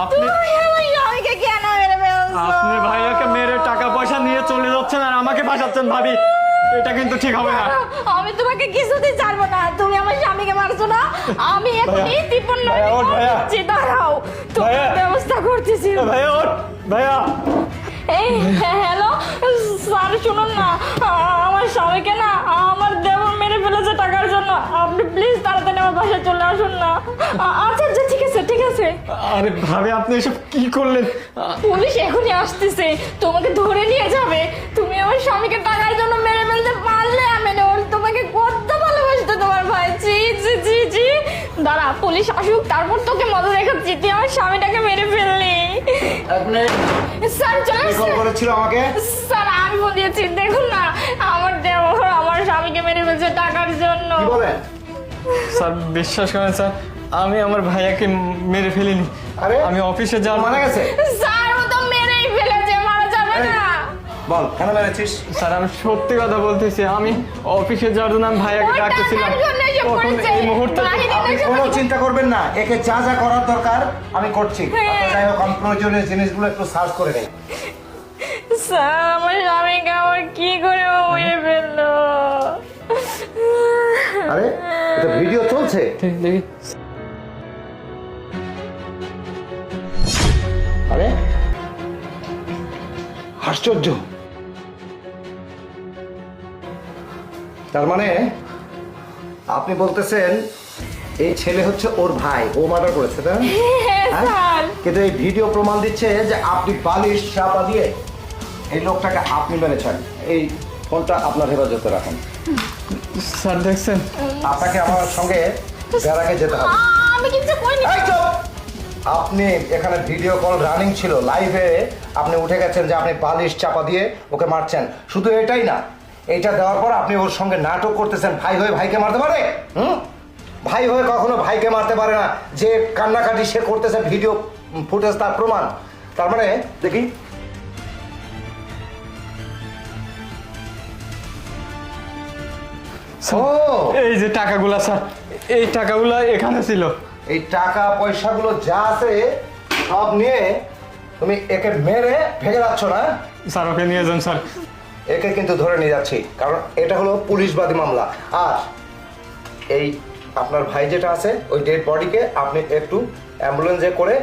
আপনি স্বামীকে কেন মেরে ফেলছো? আপনি ভাইয়াকে মেরে টাকা পয়সা নিয়ে চলে যাচ্ছেন আর আমাকে ফাঁসাচ্ছেন ভাবি, এটা কিন্তু ঠিক হবে না। আমি তোমাকে কিছুতেই ছাড়বো না। তুমি আমার স্বামীকে মারছো না, আমি এখনই 53 ভাইয়া, ওঠ ভাইয়া। দিচ্ছি, দাঁড়াও তোমার ভাইয়া। ব্যবস্থা করতেছি। ভাইয়া ওঠ, ভাইয়া। এই হ্যালো স্যার, শুনুন না, আমার স্বামীকে না আমার দেবর মেরে ফেলেছে টাকার জন্য। আপনি প্লিজ তাড়াতাড়ি আমার বাসায় চলে আসুন না। আচ্ছা আচ্ছা, ঠিক আছে ঠিক আছে। আরে ভাবি, আপনি এসব কি করলেন? পুলিশ এখনই আসতেছে, তোমাকে ধরে নিয়ে যাবে। তুমি আমার স্বামীকে টাকার জন্য মেরে ফেলতে পারলে আমি ওর তোমাকে কত ভালোবাসতো তোমার ভাই। জি জি জি জি, দাঁড়া পুলিশ আসুক, তারপর তোকে মজা দেখাচ্ছি। তুই আমার স্বামীটাকে মেরে ফেললি। আপনি স্যার চলে কল আসছে। করেছিল আমাকে? স্যার আমি বলিয়েছি, দেখুন না আমার দেওর আমার স্বামীকে মেরে ফেলছে টাকার জন্য। কি বলেন? স্যার বিশ্বাস করেন স্যার, আমি আমার ভাইয়াকে মেরে ফেলিনি। আরে? আমি অফিসে যাওয়ার মারা গেছে? স্যার ও তো মেরেই ফেলেছে, মারা যাবে এই, না। বল কেন মেরেছিস? স্যার আমি সত্যি কথা বলতেছি, আমি অফিসে যাওয়ার জন্য আমি ভাইয়াকে ওই ডাকতেছিলাম। টাকার জন্য এসব তখন করেছে। এই মুহূর্তে বাহিরে আপনি এসব কোনো করেছে। চিন্তা করবেন না, একে যা যা করার দরকার আমি করছি। হ্যাঁ। আপনি যাই হোক, আমি প্রয়োজনীয় জিনিসগুলো একটু সার্চ করে নেই। স্যার আমার স্বামীকে আমার কি করে মেরে ফেললো? আরে এটা ভিডিও চলছে। দেখি। আরে আশ্চর্য, তার মানে আপনি বলতেছেন এই ছেলে হচ্ছে ওর ভাই, ও মার্ডার করেছে তাই না? হ্যাঁ, হ্যাঁ? স্যার। কিন্তু এই ভিডিও প্রমাণ দিচ্ছে যে আপনি বালিশ চাপা দিয়ে এই লোকটাকে আপনি মেরেছেন। এই ফোনটা আপনার হেফাজতে রাখুন। স্যার দেখছেন? আপনাকে আমার সঙ্গে ব্যারাকে যেতে হবে। আমি কিছু করিনি। এই চুপ! আপনি এখানে ভিডিও কল রানিং ছিল, লাইভে আপনি উঠে গেছেন যে আপনি বালিশ চাপা দিয়ে ওকে মারছেন। শুধু এটাই না, এইটা দেওয়ার পর আপনি ওর সঙ্গে নাটক করতেছেন। ভাই হয়ে ভাইকে মারতে পারে? ভাই হয়ে কখনো ভাইকে মারতে পারে না। যে কান্নাকাটি সে করতেছে, ভিডিও ফুটেজ তার প্রমাণ। তার মানে দেখি, ও এই যে টাকাগুলা স্যার, এই টাকাগুলা এখানে ছিল। এই টাকা পয়সাগুলো যা আছে সব নিয়ে তুমি একে মেরে ভেঙে যাচ্ছ না? স্যার ওকে নিয়ে যান স্যার। একে কিন্তু ধরে নিয়ে যাচ্ছি, কারণ এটা হলো পুলিশবাদী মামলা। আর এই আপনার ভাই যেটা আছে, ওই ডেড বডিকে আপনি একটু অ্যাম্বুলেন্সে করে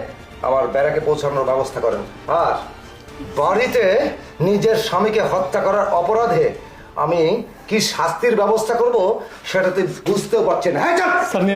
আমার ব্যারাকে পৌঁছানোর ব্যবস্থা করেন। আর বাড়িতে নিজের স্বামীকে হত্যা করার অপরাধে আমি কি শাস্তির ব্যবস্থা করব সেটা তুই বুঝতেও পারছেন। হ্যাঁ চল। স্যার